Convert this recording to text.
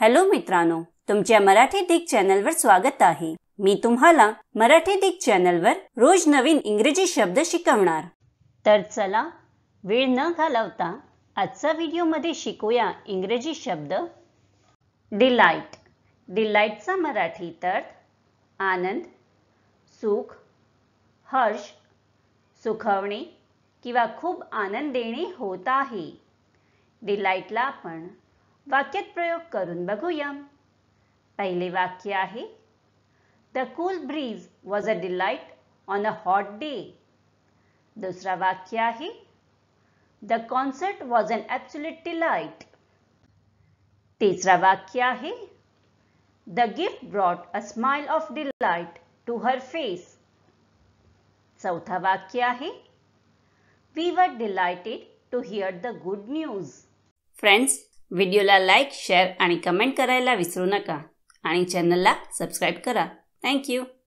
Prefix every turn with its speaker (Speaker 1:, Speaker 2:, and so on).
Speaker 1: Hello मित्रांनो, तुमच्या मराठी दिग चॅनलवर स्वागत आहे। मी तुम्हाला मराठी दिग चॅनलवर रोज नवीन इंग्रजी शब्द शिकवणार। तर चला वेळ न घालवता आजच्या व्हिडिओमध्ये शिकूया इंग्रजी शब्द डिलाइट। डिलाइटचा मराठी अर्थ आनंद, सुख, हर्ष, सुखवणे किंवा खूप आनंद देणे होत आहे। डिलाइटला आपण वाक्यात प्रयोग करून बघूया। पहिले वाक्य आहे The cool breeze was a delight on a hot day. दुसरा वाक्य आहे The concert was an absolute delight. तिसरा वाक्य आहे The gift brought a smile of delight to her face. चौथा वाक्य आहे We were delighted to hear the good news. Friends, व्हिडिओला लाईक, शेअर आणि कमेंट करायला विसरू नका आणि चॅनलला सबस्क्राइब करा। Thank you.